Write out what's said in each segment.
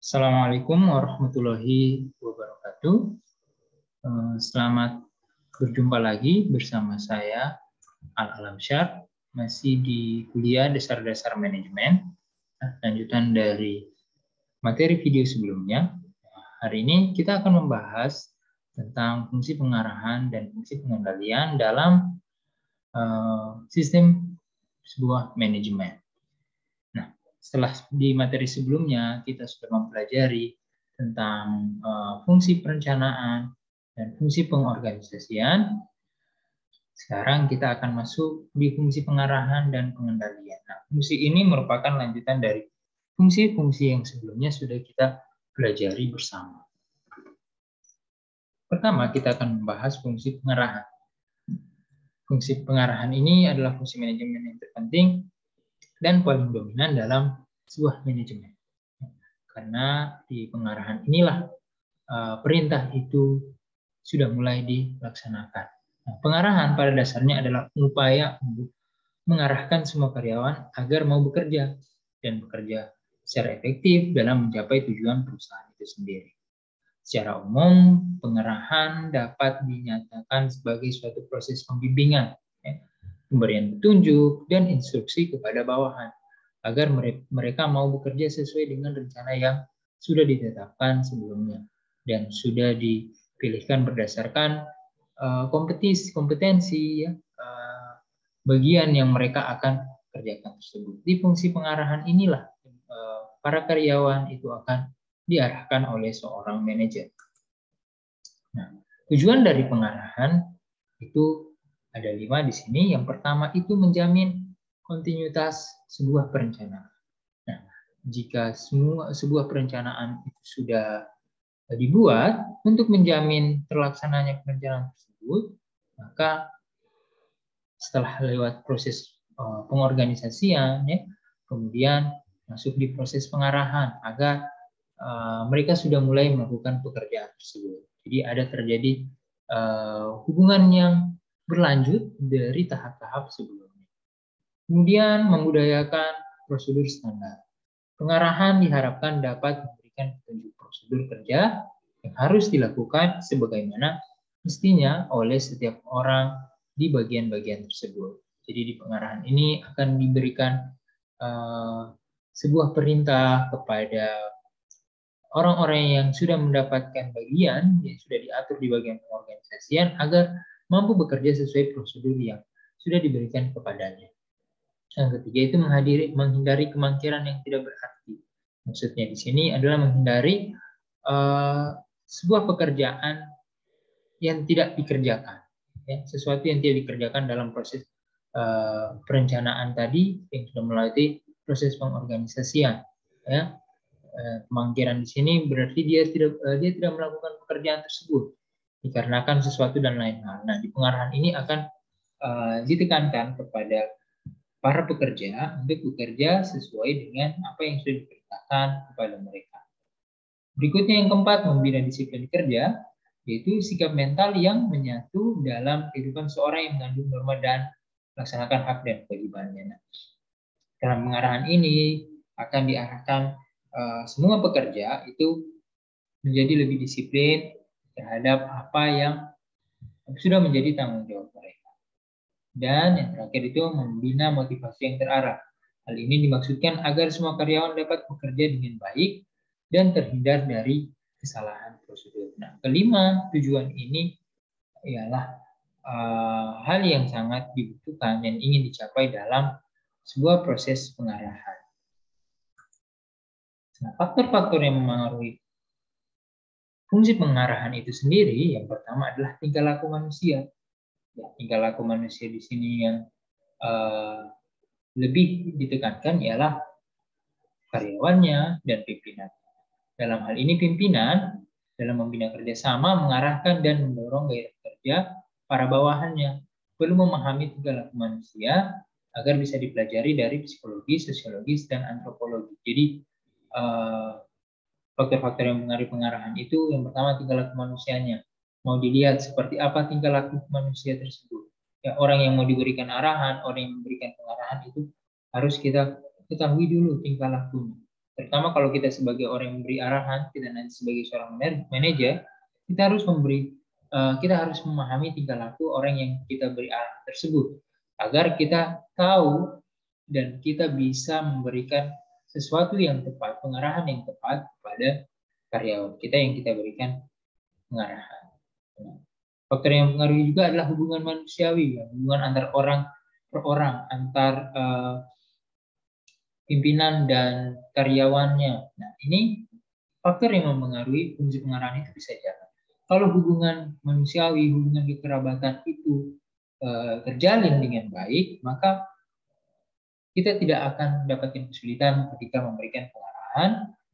Assalamualaikum warahmatullahi wabarakatuh. Selamat berjumpa lagi bersama saya Al-Alamsyar, masih di kuliah Dasar-Dasar Manajemen, lanjutan dari materi video sebelumnya. Hari ini kita akan membahas tentang fungsi pengarahan dan fungsi pengendalian dalam sistem sebuah manajemen. Setelah di materi sebelumnya kita sudah mempelajari tentang fungsi perencanaan dan fungsi pengorganisasian. Sekarang kita akan masuk di fungsi pengarahan dan pengendalian. Nah, fungsi ini merupakan lanjutan dari fungsi-fungsi yang sebelumnya sudah kita pelajari bersama. Pertama, kita akan membahas fungsi pengarahan. Fungsi pengarahan ini adalah fungsi manajemen yang terpenting dan paling dominan dalam sebuah manajemen. Karena di pengarahan inilah perintah itu sudah mulai dilaksanakan. Nah, pengarahan pada dasarnya adalah upaya untuk mengarahkan semua karyawan agar mau bekerja dan bekerja secara efektif dalam mencapai tujuan perusahaan itu sendiri. Secara umum, pengarahan dapat dinyatakan sebagai suatu proses pembimbingan, pemberian petunjuk dan instruksi kepada bawahan agar mereka mau bekerja sesuai dengan rencana yang sudah ditetapkan sebelumnya dan sudah dipilihkan berdasarkan kompetensi bagian yang mereka akan kerjakan tersebut. Di fungsi pengarahan inilah para karyawan itu akan diarahkan oleh seorang manajer. Nah, tujuan dari pengarahan itu ada 5 di sini. Yang pertama itu menjamin kontinuitas sebuah perencanaan. Nah, jika sebuah perencanaan itu sudah dibuat untuk menjamin terlaksananya perencanaan tersebut, maka setelah lewat proses pengorganisasian, kemudian masuk di proses pengarahan agar mereka sudah mulai melakukan pekerjaan tersebut. Jadi ada terjadi hubungan yang berlanjut dari tahap-tahap sebelumnya. Kemudian membudayakan prosedur standar. Pengarahan diharapkan dapat memberikan petunjuk prosedur kerja yang harus dilakukan sebagaimana mestinya oleh setiap orang di bagian-bagian tersebut. Jadi di pengarahan ini akan diberikan sebuah perintah kepada orang-orang yang sudah mendapatkan bagian yang sudah diatur di bagian pengorganisasian agar mampu bekerja sesuai prosedur yang sudah diberikan kepadanya. Yang ketiga itu menghindari kemangkiran yang tidak berarti. Maksudnya di sini adalah menghindari sebuah pekerjaan yang tidak dikerjakan, sesuatu yang tidak dikerjakan dalam proses perencanaan tadi yang sudah melalui proses pengorganisasian. Kemangkiran di sini berarti dia tidak melakukan pekerjaan tersebut dikarenakan sesuatu dan lain hal. Nah, di pengarahan ini akan ditekankan kepada para pekerja untuk bekerja sesuai dengan apa yang sudah diperintahkan kepada mereka. Berikutnya yang keempat, membina disiplin kerja, yaitu sikap mental yang menyatu dalam kehidupan seorang yang mengandung norma dan melaksanakan hak dan kewajibannya. Nah, dalam pengarahan ini akan diarahkan semua pekerja itu menjadi lebih disiplin terhadap apa yang sudah menjadi tanggung jawab mereka. Dan yang terakhir itu membina motivasi yang terarah. Hal ini dimaksudkan agar semua karyawan dapat bekerja dengan baik dan terhindar dari kesalahan prosedur. Nah, kelima, tujuan ini ialah hal yang sangat dibutuhkan dan ingin dicapai dalam sebuah proses pengarahan. Nah, faktor-faktor yang memengaruhi fungsi pengarahan itu sendiri, yang pertama adalah tingkah laku manusia. Ya, tingkah laku manusia di sini yang lebih ditekankan ialah karyawannya dan pimpinan. Dalam hal ini pimpinan dalam membina kerjasama mengarahkan dan mendorong gairah kerja para bawahannya. Perlu memahami tingkah laku manusia agar bisa dipelajari dari psikologi, sosiologis, dan antropologi. Jadi faktor-faktor yang mengaruhi pengarahan itu yang pertama tingkah laku manusianya. Mau dilihat seperti apa tingkah laku manusia tersebut. Ya, orang yang mau diberikan arahan, orang yang memberikan pengarahan itu harus kita ketahui dulu tingkah lakunya. Terutama kalau kita sebagai orang yang memberi arahan, kita nanti sebagai seorang manajer, kita harus kita harus memahami tingkah laku orang yang kita beri arahan tersebut, agar kita tahu dan kita bisa memberikan sesuatu yang tepat, pengarahan yang tepat kepada karyawan kita yang kita berikan pengarahan. Faktor yang mempengaruhi juga adalah hubungan manusiawi, ya, hubungan antar orang per orang, antar pimpinan dan karyawannya. Nah, ini faktor yang mempengaruhi fungsi pengarahan itu bisa jalan. Kalau hubungan manusiawi, hubungan kekerabatan itu terjalin dengan baik, maka kita tidak akan mendapatkan kesulitan ketika memberikan pengarahan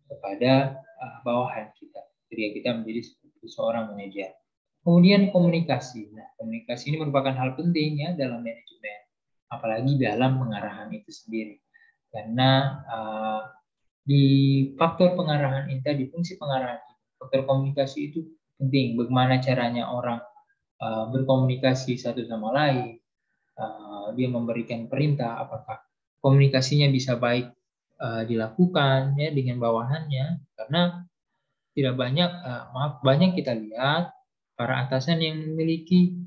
kepada bawahan kita. Jadi kita menjadi seperti seorang manajer. Kemudian komunikasi. Nah, komunikasi ini merupakan hal penting ya dalam manajemen, apalagi dalam pengarahan itu sendiri. Karena di faktor pengarahan ini tadi, fungsi pengarahan, faktor komunikasi itu penting. Bagaimana caranya orang berkomunikasi satu sama lain, dia memberikan perintah, apakah komunikasinya bisa baik dilakukan ya dengan bawahannya, karena tidak banyak kita lihat para atasan yang memiliki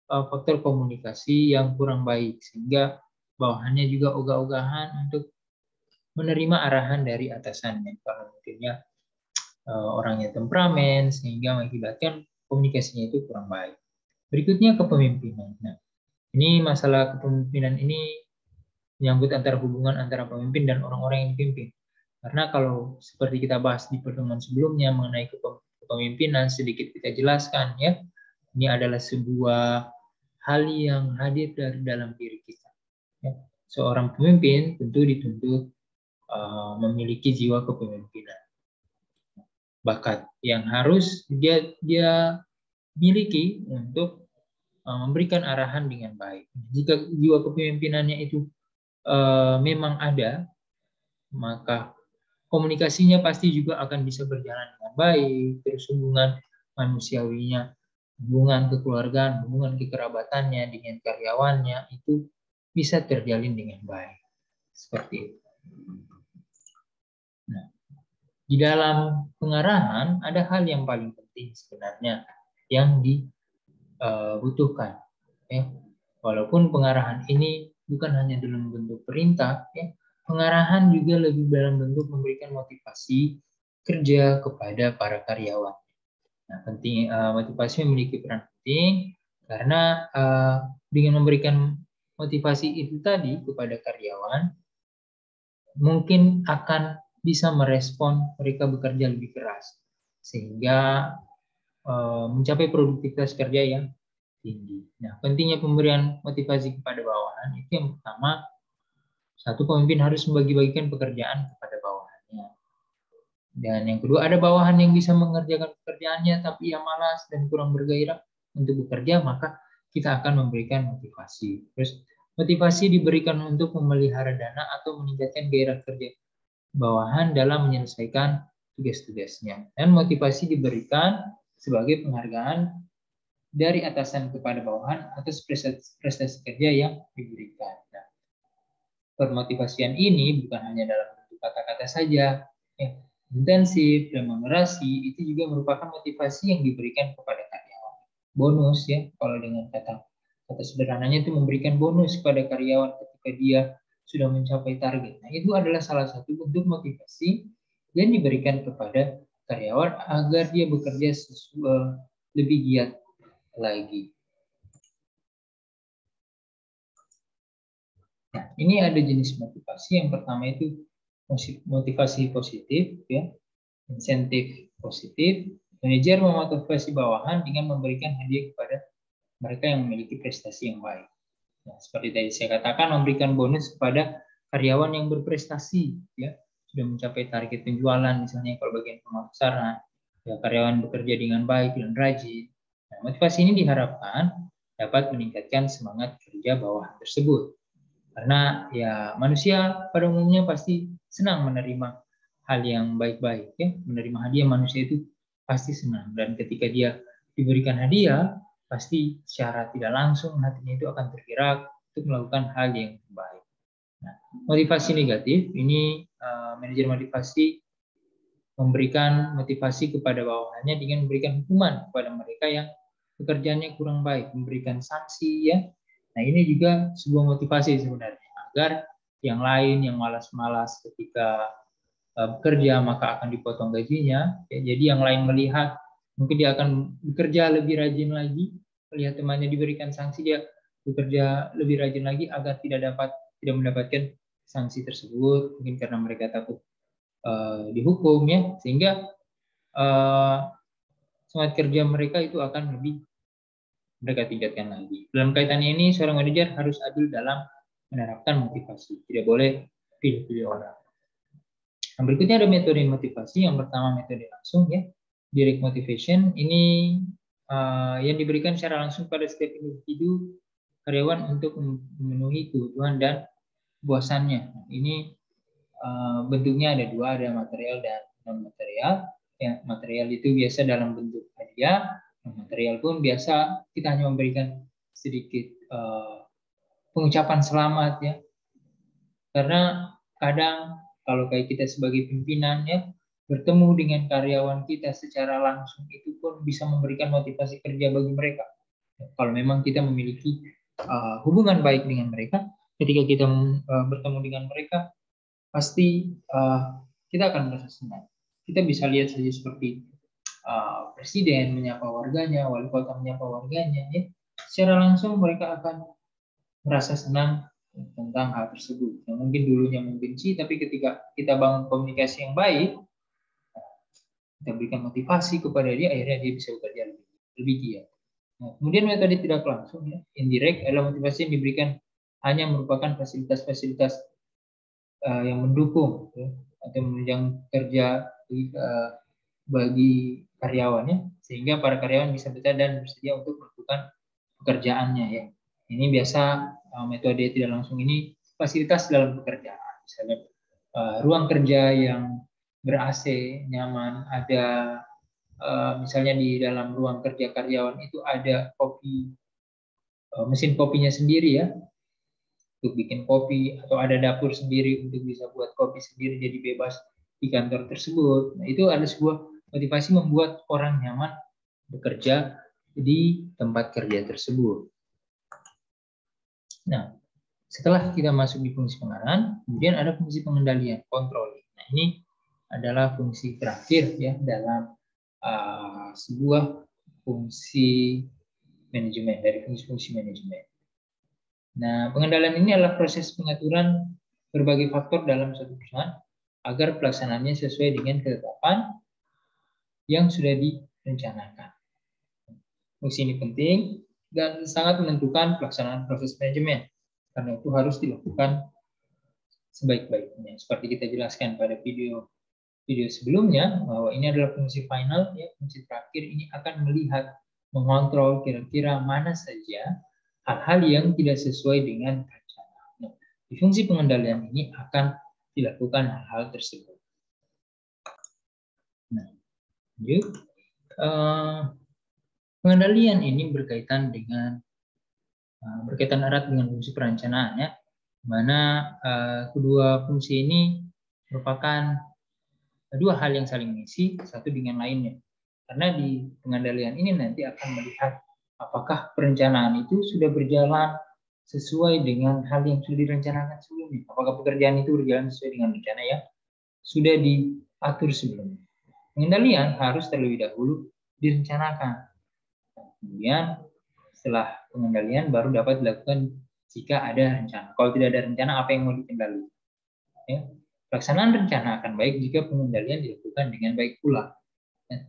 faktor komunikasi yang kurang baik, sehingga bawahannya juga ogah-ogahan untuk menerima arahan dari atasannya, karena mungkinnya orangnya temperamen sehingga mengakibatkan komunikasinya itu kurang baik. Berikutnya kepemimpinan. Nah, ini masalah kepemimpinan ini menyangkut antara hubungan antara pemimpin dan orang-orang yang dipimpin. Karena kalau seperti kita bahas di pertemuan sebelumnya mengenai kepemimpinan, sedikit kita jelaskan ya, ini adalah sebuah hal yang hadir dari dalam diri kita. Ya. Seorang pemimpin tentu dituntut memiliki jiwa kepemimpinan, bakat yang harus dia miliki untuk memberikan arahan dengan baik. Jika jiwa kepemimpinannya itu memang ada, maka komunikasinya pasti juga akan bisa berjalan dengan baik, terus hubungan manusiawinya, hubungan kekeluargaan, hubungan kekerabatannya dengan karyawannya itu bisa terjalin dengan baik. Seperti itu. Nah, di dalam pengarahan ada hal yang paling penting sebenarnya yang dibutuhkan. Ya. Walaupun pengarahan ini bukan hanya dalam bentuk perintah, ya, pengarahan juga lebih dalam bentuk memberikan motivasi kerja kepada para karyawan. Nah, penting motivasi memiliki peran penting karena dengan memberikan motivasi itu tadi kepada karyawan, mungkin akan bisa merespon mereka bekerja lebih keras sehingga mencapai produktivitas kerja yang tinggi. Nah, pentingnya pemberian motivasi kepada bawahan itu yang pertama, satu pemimpin harus membagi-bagikan pekerjaan kepada bawahannya. Dan yang kedua, ada bawahan yang bisa mengerjakan pekerjaannya tapi ia malas dan kurang bergairah untuk bekerja, maka kita akan memberikan motivasi. Terus motivasi diberikan untuk memelihara dana atau meningkatkan gairah kerja bawahan dalam menyelesaikan tugas-tugasnya. Dan motivasi diberikan sebagai penghargaan dari atasan kepada bawahan atas prestasi kerja yang diberikan. Nah, permotivasian ini bukan hanya dalam bentuk kata-kata saja, intensif dan moderasi itu juga merupakan motivasi yang diberikan kepada karyawan. Bonus ya, kalau dengan kata sederhananya itu memberikan bonus kepada karyawan ketika dia sudah mencapai target. Nah, itu adalah salah satu bentuk motivasi yang diberikan kepada karyawan agar dia bekerja lebih giat lagi. Nah, ini ada jenis motivasi. Yang pertama itu motivasi positif, ya, insentif positif. Manajer memotivasi bawahan dengan memberikan hadiah kepada mereka yang memiliki prestasi yang baik. Nah, seperti tadi saya katakan, memberikan bonus kepada karyawan yang berprestasi, ya, sudah mencapai target penjualan, misalnya kalau bagian pemasaran, ya, karyawan bekerja dengan baik dan rajin. Nah, motivasi ini diharapkan dapat meningkatkan semangat kerja bawahan tersebut. Karena ya manusia pada umumnya pasti senang menerima hal yang baik-baik, ya. Menerima hadiah manusia itu pasti senang, dan ketika dia diberikan hadiah pasti secara tidak langsung hatinya itu akan tergerak untuk melakukan hal yang baik. Nah, motivasi negatif ini manajer motivasi memberikan motivasi kepada bawahannya dengan memberikan hukuman kepada mereka yang pekerjaannya kurang baik, memberikan sanksi ya. Nah, ini juga sebuah motivasi sebenarnya agar yang lain yang malas-malas ketika bekerja maka akan dipotong gajinya. Ya, jadi yang lain melihat mungkin dia akan bekerja lebih rajin lagi, melihat temannya diberikan sanksi dia bekerja lebih rajin lagi agar tidak mendapatkan sanksi tersebut, mungkin karena mereka takut dihukum ya, sehingga semangat kerja mereka itu akan lebih mereka tingkatkan lagi. Dalam kaitan ini, seorang manajer harus adil dalam menerapkan motivasi, tidak boleh pilih-pilih orang. Nah, berikutnya ada metode motivasi. Yang pertama metode langsung ya, direct motivation. Ini yang diberikan secara langsung pada setiap individu karyawan untuk memenuhi kebutuhan dan kepuasannya. Nah, ini bentuknya ada dua, ada material dan non material. Ya, material itu biasa dalam bentuk hadiah. Material pun biasa kita hanya memberikan sedikit pengucapan selamat ya, karena kadang kalau kayak kita sebagai pimpinan ya bertemu dengan karyawan kita secara langsung itu pun bisa memberikan motivasi kerja bagi mereka. Kalau memang kita memiliki hubungan baik dengan mereka, ketika kita bertemu dengan mereka pasti kita akan merasa senang. Kita bisa lihat saja seperti presiden menyapa warganya, wali kota menyapa warganya, ya. Secara langsung mereka akan merasa senang tentang hal tersebut. Yang mungkin dulunya membenci, tapi ketika kita bangun komunikasi yang baik, kita berikan motivasi kepada dia, akhirnya dia bisa bekerja lebih giat. Nah, kemudian metode tidak langsung, ya, indirect adalah motivasi yang diberikan hanya merupakan fasilitas-fasilitas yang mendukung ya, atau menunjang kerja bagi karyawannya, sehingga para karyawan bisa betah dan bersedia untuk melakukan pekerjaannya ya. Ini biasa metode tidak langsung ini fasilitas dalam pekerjaan, misalnya ruang kerja yang ber-AC nyaman, ada misalnya di dalam ruang kerja karyawan itu ada kopi, mesin kopinya sendiri ya untuk bikin kopi, atau ada dapur sendiri untuk bisa buat kopi sendiri jadi bebas di kantor tersebut. Nah, itu ada sebuah motivasi membuat orang nyaman bekerja di tempat kerja tersebut. Nah, setelah kita masuk di fungsi pengarahan, kemudian ada fungsi pengendalian, controlling. Nah, ini adalah fungsi terakhir ya dalam sebuah fungsi manajemen, dari fungsi-fungsi manajemen. Nah, pengendalian ini adalah proses pengaturan berbagai faktor dalam suatu perusahaan agar pelaksanaannya sesuai dengan ketetapan yang sudah direncanakan. Fungsi ini penting dan sangat menentukan pelaksanaan proses manajemen, karena itu harus dilakukan sebaik-baiknya. Seperti kita jelaskan pada video sebelumnya, bahwa ini adalah fungsi final, ya, fungsi terakhir ini akan melihat, mengontrol kira-kira mana saja hal-hal yang tidak sesuai dengan rencana. Nah, di fungsi pengendalian ini akan dilakukan hal-hal tersebut. Nah, pengendalian ini berkaitan erat dengan fungsi perencanaan ya, mana kedua fungsi ini merupakan dua hal yang saling mengisi satu dengan lainnya. Karena di pengendalian ini nanti akan melihat apakah perencanaan itu sudah berjalan sesuai dengan hal yang sudah direncanakan sebelumnya. Apakah pekerjaan itu berjalan sesuai dengan rencana yang sudah diatur sebelumnya. Pengendalian harus terlebih dahulu direncanakan. Kemudian setelah pengendalian baru dapat dilakukan jika ada rencana. Kalau tidak ada rencana, apa yang mau dikendalikan? Ya. Pelaksanaan rencana akan baik jika pengendalian dilakukan dengan baik pula.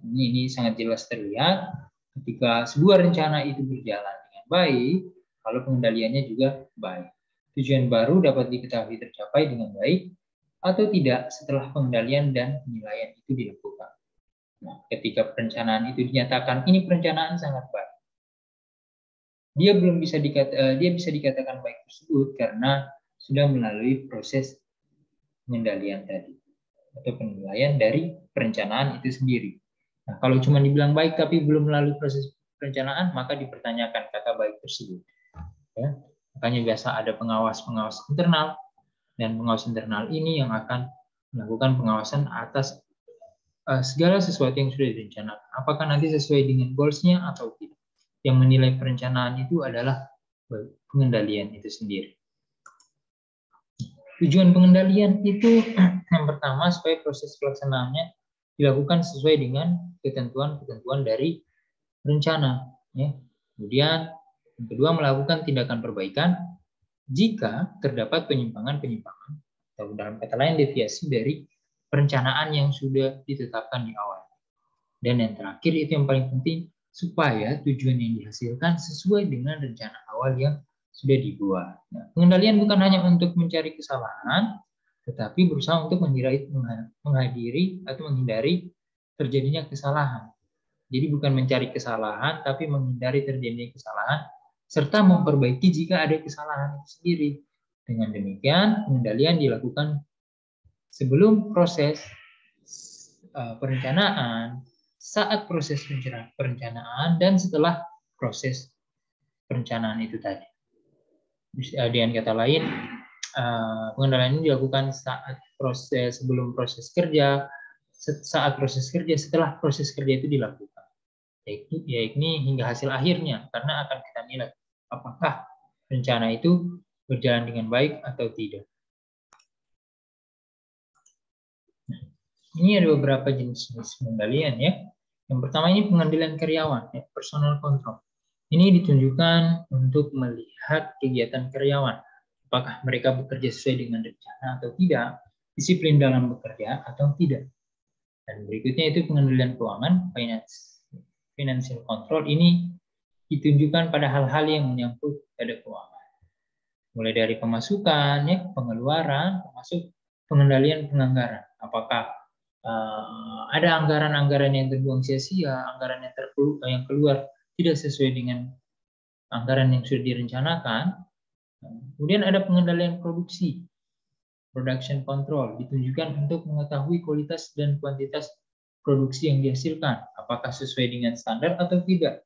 Ini sangat jelas terlihat ketika sebuah rencana itu berjalan dengan baik, kalau pengendaliannya juga baik. Tujuan baru dapat diketahui tercapai dengan baik atau tidak setelah pengendalian dan penilaian itu dilakukan. Nah, ketika perencanaan itu dinyatakan ini perencanaan sangat baik, dia bisa dikatakan baik tersebut karena sudah melalui proses pengendalian tadi atau penilaian dari perencanaan itu sendiri. Nah, kalau cuma dibilang baik tapi belum melalui proses perencanaan, maka dipertanyakan kata baik tersebut. Ya, makanya biasa ada pengawas internal, dan pengawas internal ini yang akan melakukan pengawasan atas segala sesuatu yang sudah direncanakan. Apakah nanti sesuai dengan goals-nya atau tidak. Yang menilai perencanaan itu adalah pengendalian itu sendiri. Tujuan pengendalian itu yang pertama supaya proses pelaksanaannya dilakukan sesuai dengan ketentuan-ketentuan dari rencana. Ya. Kemudian yang kedua melakukan tindakan perbaikan jika terdapat penyimpangan-penyimpangan atau dalam kata lain deviasi dari perencanaan yang sudah ditetapkan di awal. Dan yang terakhir itu yang paling penting supaya tujuan yang dihasilkan sesuai dengan rencana awal yang sudah dibuat. Nah, pengendalian bukan hanya untuk mencari kesalahan, tetapi berusaha untuk menghadiri atau menghindari terjadinya kesalahan. Jadi bukan mencari kesalahan, tapi menghindari terjadinya kesalahan, serta memperbaiki jika ada kesalahan itu sendiri. Dengan demikian, pengendalian dilakukan sebelum proses perencanaan, saat proses perencanaan, dan setelah proses perencanaan itu tadi. Dengan kata lain, pengendalian ini dilakukan saat proses sebelum proses kerja, saat proses kerja, setelah proses kerja itu dilakukan. Yaitu hingga hasil akhirnya, karena akan kita nilai apakah rencana itu berjalan dengan baik atau tidak. Nah, ini ada beberapa jenis-jenis pengendalian ya. Yang pertama ini pengendalian karyawan, ya, personal control. Ini ditunjukkan untuk melihat kegiatan karyawan, apakah mereka bekerja sesuai dengan rencana atau tidak, disiplin dalam bekerja atau tidak. Dan berikutnya itu pengendalian keuangan, financial control. Ini ditunjukkan pada hal-hal yang menyangkut pada keuangan. Mulai dari pemasukan, ya, pengeluaran, termasuk pengendalian penganggaran. Apakah ada anggaran-anggaran yang terbuang sia-sia, anggaran yang keluar tidak sesuai dengan anggaran yang sudah direncanakan. Kemudian ada pengendalian produksi, production control, ditunjukkan untuk mengetahui kualitas dan kuantitas produksi yang dihasilkan, apakah sesuai dengan standar atau tidak.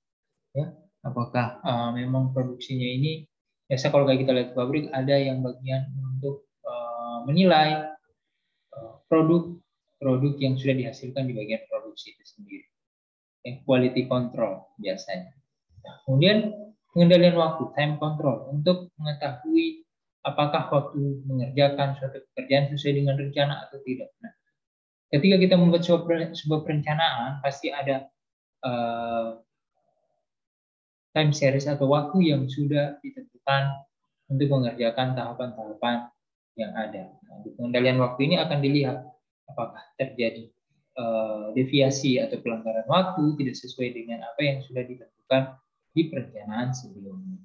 Ya, apakah memang produksinya ini, biasa kalau kayak kita lihat pabrik ada yang bagian untuk menilai produk yang sudah dihasilkan di bagian produksi itu sendiri. Quality control biasanya. Nah, kemudian pengendalian waktu, time control, untuk mengetahui apakah waktu mengerjakan suatu pekerjaan sesuai dengan rencana atau tidak. Nah, ketika kita membuat sebuah perencanaan, pasti ada time series atau waktu yang sudah ditentukan untuk mengerjakan tahapan-tahapan yang ada. Nah, di pengendalian waktu ini akan dilihat apakah terjadi deviasi atau pelanggaran waktu tidak sesuai dengan apa yang sudah ditentukan di perencanaan sebelumnya.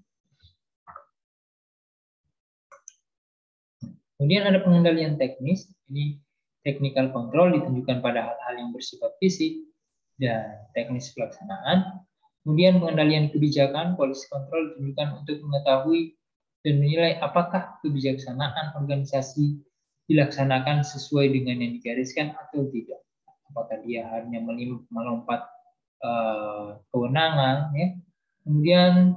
Kemudian ada pengendalian teknis. Ini technical control, ditunjukkan pada hal-hal yang bersifat fisik dan teknis pelaksanaan. Kemudian pengendalian kebijakan, policy control, ditunjukkan untuk mengetahui dan menilai apakah kebijaksanaan organisasi dilaksanakan sesuai dengan yang digariskan atau tidak. Apakah dia hanya melompat kewenangan, ya. Kemudian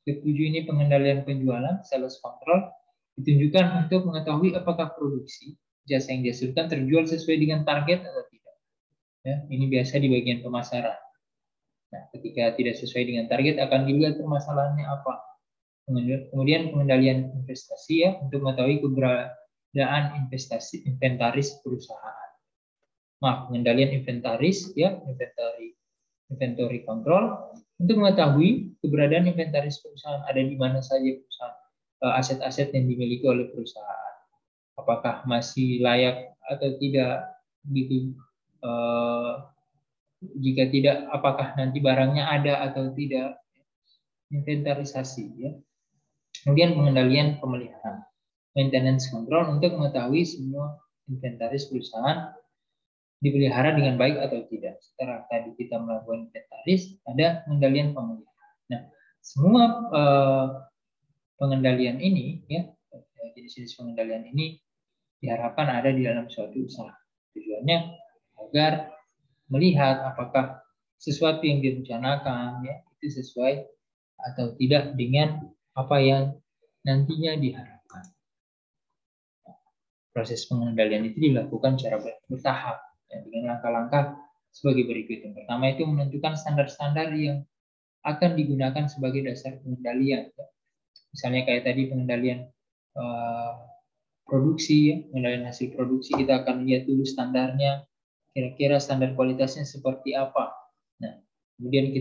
ketujuh ini pengendalian penjualan, sales control, ditunjukkan untuk mengetahui apakah produksi jasa yang dihasilkan terjual sesuai dengan target atau tidak. Ya, ini biasa di bagian pemasaran. Nah, ketika tidak sesuai dengan target akan dilihat permasalahannya apa. Kemudian pengendalian investasi, ya, untuk mengetahui keberadaan inventaris perusahaan. Pengendalian inventaris, ya, inventory control, untuk mengetahui keberadaan inventaris perusahaan, ada di mana saja perusahaan, aset-aset yang dimiliki oleh perusahaan, apakah masih layak atau tidak, gitu. Jika tidak, apakah nanti barangnya ada atau tidak, inventarisasi, ya. Kemudian pengendalian pemeliharaan, maintenance control, untuk mengetahui semua inventaris perusahaan dipelihara dengan baik atau tidak. Setelah tadi kita melakukan inventaris, ada pengendalian pemeliharaan. Nah, semua pengendalian ini, ya, jenis-jenis pengendalian ini diharapkan ada di dalam suatu usaha. Tujuannya agar melihat apakah sesuatu yang direncanakan, ya, itu sesuai atau tidak dengan apa yang nantinya diharapkan. proses pengendalian itu dilakukan secara bertahap dengan langkah-langkah sebagai berikut. Yang pertama itu menentukan standar-standar yang akan digunakan sebagai dasar pengendalian. Misalnya kayak tadi pengendalian produksi, pengendalian hasil produksi, kita akan lihat dulu standarnya, kira-kira standar kualitasnya seperti apa. Nah, kemudian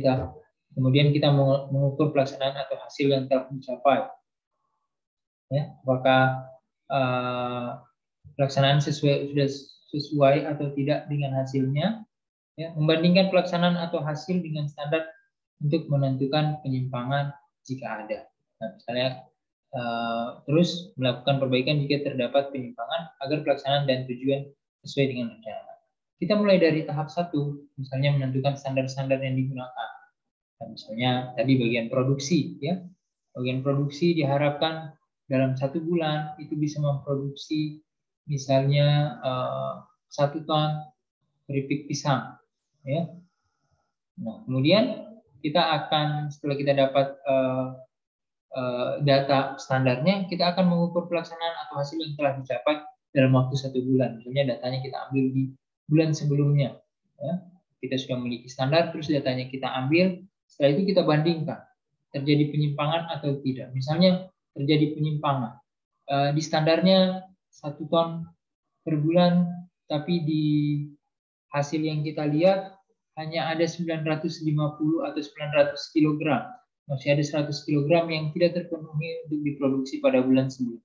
kita mengukur pelaksanaan atau hasil yang telah dicapai. Ya, apakah pelaksanaan sudah sesuai atau tidak dengan hasilnya? Ya, membandingkan pelaksanaan atau hasil dengan standar untuk menentukan penyimpangan jika ada. Nah, misalnya terus melakukan perbaikan jika terdapat penyimpangan agar pelaksanaan dan tujuan sesuai dengan rencana. Kita mulai dari tahap 1, misalnya menentukan standar-standar yang digunakan. Nah, misalnya tadi bagian produksi, ya, bagian produksi diharapkan dalam 1 bulan itu bisa memproduksi misalnya 1 ton keripik pisang, ya. Nah, kemudian kita akan setelah kita dapat data standarnya, kita akan mengukur pelaksanaan atau hasil yang telah dicapai dalam waktu 1 bulan. Misalnya datanya kita ambil di bulan sebelumnya. Ya. Kita sudah memiliki standar, terus datanya kita ambil, setelah itu kita bandingkan terjadi penyimpangan atau tidak. Misalnya terjadi penyimpangan. Di standarnya 1 ton per bulan, tapi di hasil yang kita lihat hanya ada 950 atau 900 kg. Masih ada 100 kg yang tidak terpenuhi untuk diproduksi pada bulan sebelumnya.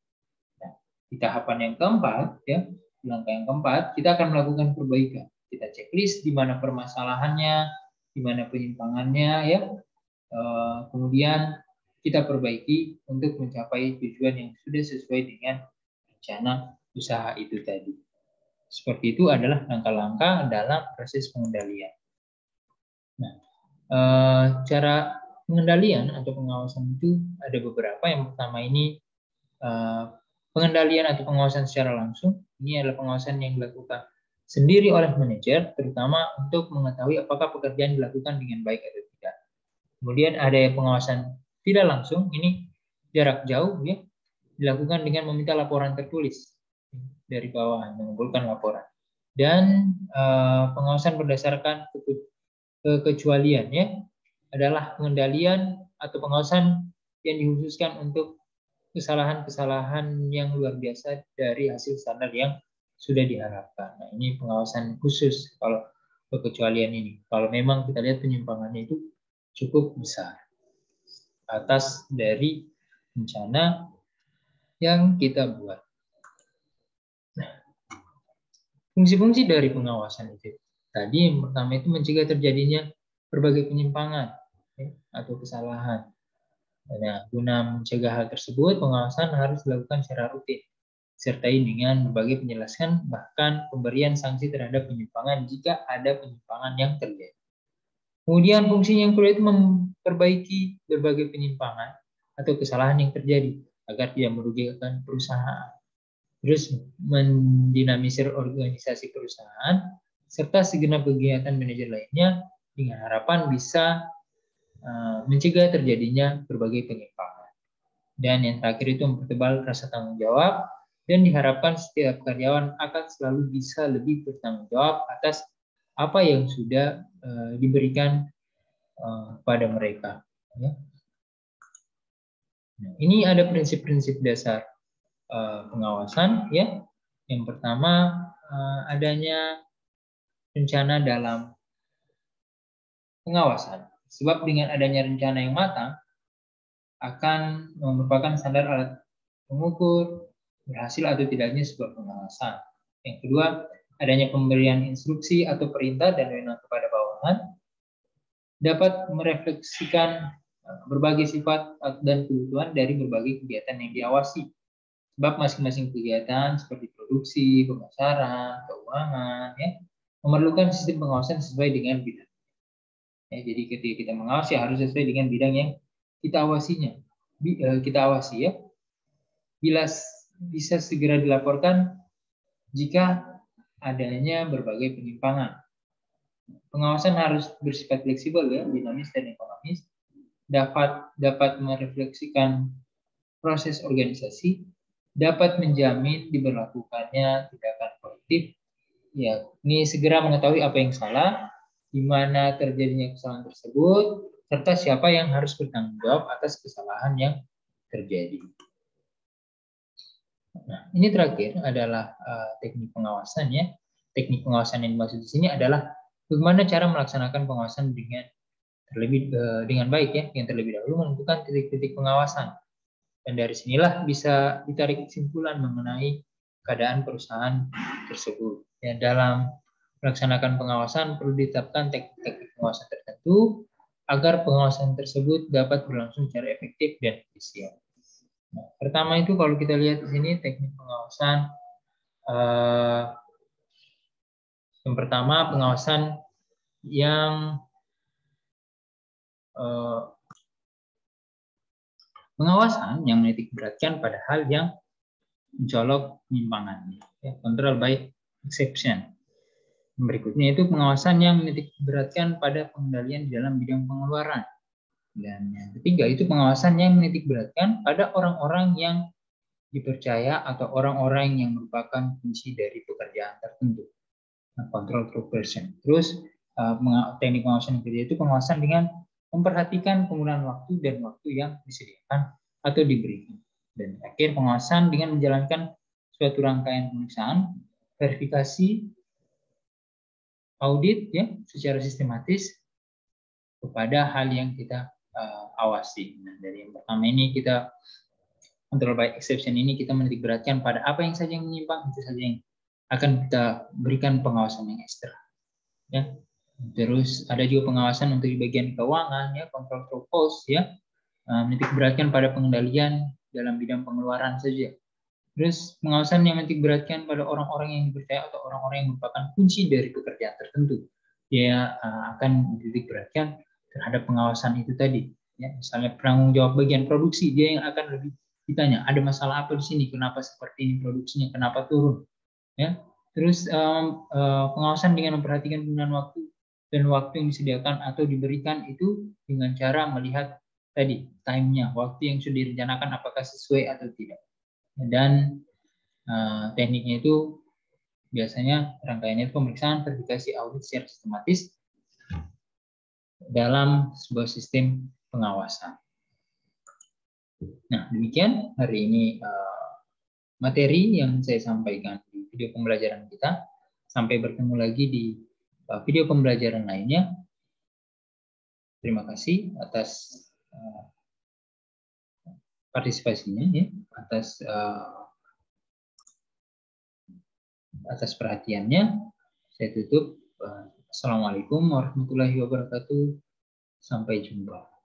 Nah, di tahapan yang keempat, ya, langkah yang keempat, kita akan melakukan perbaikan. Kita checklist di mana permasalahannya, di mana penyimpangannya, ya. Kemudian kita perbaiki untuk mencapai tujuan yang sudah sesuai dengan rencana usaha itu tadi. Seperti itu adalah langkah-langkah dalam proses pengendalian. Nah, cara pengendalian atau pengawasan itu ada beberapa. Yang pertama ini pengendalian atau pengawasan secara langsung. Ini adalah pengawasan yang dilakukan sendiri oleh manajer, terutama untuk mengetahui apakah pekerjaan dilakukan dengan baik atau tidak. Kemudian ada pengawasan tidak langsung, ini jarak jauh, ya, dilakukan dengan meminta laporan tertulis dari bawah, mengumpulkan laporan. Dan pengawasan berdasarkan kekecualian, ya, adalah pengendalian atau pengawasan yang dikhususkan untuk kesalahan-kesalahan yang luar biasa dari hasil standar yang sudah diharapkan. Nah, ini pengawasan khusus kalau kekecualian ini. Kalau memang kita lihat penyimpangannya itu cukup besar atas dari rencana yang kita buat. Nah, fungsi-fungsi dari pengawasan itu tadi yang pertama itu mencegah terjadinya berbagai penyimpangan, ya, atau kesalahan. Nah, guna mencegah hal tersebut, pengawasan harus dilakukan secara rutin, disertai dengan berbagai penjelasan bahkan pemberian sanksi terhadap penyimpangan jika ada penyimpangan yang terjadi. Kemudian fungsi yang kedua itu memperbaiki berbagai penyimpangan atau kesalahan yang terjadi agar tidak merugikan perusahaan. Terus mendinamisir organisasi perusahaan serta segenap kegiatan manajer lainnya dengan harapan bisa mencegah terjadinya berbagai penyimpangan. Dan yang terakhir itu mempertebal rasa tanggung jawab dan diharapkan setiap karyawan akan selalu bisa lebih bertanggung jawab atas apa yang sudah diberikan pada mereka. Ya. Nah, ini ada prinsip-prinsip dasar pengawasan, ya. Yang pertama adanya rencana dalam pengawasan. Sebab dengan adanya rencana yang matang akan merupakan standar alat mengukur berhasil atau tidaknya sebuah pengawasan. Yang kedua, adanya pemberian instruksi atau perintah dan wewenang kepada bawahan dapat merefleksikan berbagai sifat dan kebutuhan dari berbagai kegiatan yang diawasi. Sebab masing-masing kegiatan seperti produksi, pemasaran, keuangan, ya, memerlukan sistem pengawasan sesuai dengan bidang. Ya, jadi ketika kita mengawasi harus sesuai dengan bidang yang kita awasinya. Kita awasi, ya. Bila bisa segera dilaporkan jika adanya berbagai penyimpangan. Pengawasan harus bersifat fleksibel, ya, dinamis dan ekonomis. Dapat merefleksikan proses organisasi dapat menjamin diberlakukannya tindakan korektif. Ya, ini segera mengetahui apa yang salah, di mana terjadinya kesalahan tersebut, serta siapa yang harus bertanggung jawab atas kesalahan yang terjadi. Nah, ini terakhir adalah teknik pengawasan ya. Teknik pengawasan yang dimaksud di sini adalah bagaimana cara melaksanakan pengawasan dengan baik ya, yang terlebih dahulu menentukan titik-titik pengawasan. Dan dari sinilah bisa ditarik kesimpulan mengenai keadaan perusahaan tersebut. Ya, dalam melaksanakan pengawasan perlu ditetapkan teknik-teknik pengawasan tertentu agar pengawasan tersebut dapat berlangsung secara efektif dan efisien. Nah, pertama itu kalau kita lihat di sini teknik pengawasan, yang pertama pengawasan yang menitik beratkan pada hal yang mencolok penyimpangan, ya, control by exception. Berikutnya itu pengawasan yang menitik beratkan pada pengendalian di dalam bidang pengeluaran. Dan yang ketiga itu pengawasan yang menitik beratkan pada orang-orang yang dipercaya atau orang-orang yang merupakan kunci dari pekerjaan tertentu. Control through person. Terus teknik pengawasan yang ketiga itu pengawasan dengan memperhatikan penggunaan waktu dan waktu yang disediakan atau diberikan. Dan terakhir pengawasan dengan menjalankan suatu rangkaian pemeriksaan, verifikasi, audit ya secara sistematis kepada hal yang kita awasi. Nah, dari yang pertama ini kita control by exception ini kita menitik beratkan pada apa yang saja yang menyimpang, itu saja yang akan kita berikan pengawasan yang ekstra. Ya. Terus ada juga pengawasan untuk di bagian keuangan ya, control through cost ya, menitik beratkan pada pengendalian dalam bidang pengeluaran saja. Terus pengawasan yang menitik beratkan pada orang-orang yang dipercaya atau orang-orang yang merupakan kunci dari pekerjaan tertentu. Dia akan menitik beratkan terhadap pengawasan itu tadi. Ya, misalnya penanggung jawab bagian produksi, dia yang akan lebih ditanya, ada masalah apa di sini, kenapa seperti ini produksinya, kenapa turun. Ya. Terus pengawasan dengan memperhatikan penggunaan waktu dan waktu yang disediakan atau diberikan itu dengan cara melihat tadi time-nya, waktu yang sudah direncanakan apakah sesuai atau tidak. Dan tekniknya itu biasanya rangkaiannya pemeriksaan, verifikasi, audit secara sistematis dalam sebuah sistem pengawasan. Nah, demikian hari ini materi yang saya sampaikan di video pembelajaran kita. Sampai bertemu lagi di video pembelajaran lainnya. Terima kasih atas partisipasinya, ya, atas perhatiannya. Saya tutup. Assalamualaikum warahmatullahi wabarakatuh. Sampai jumpa.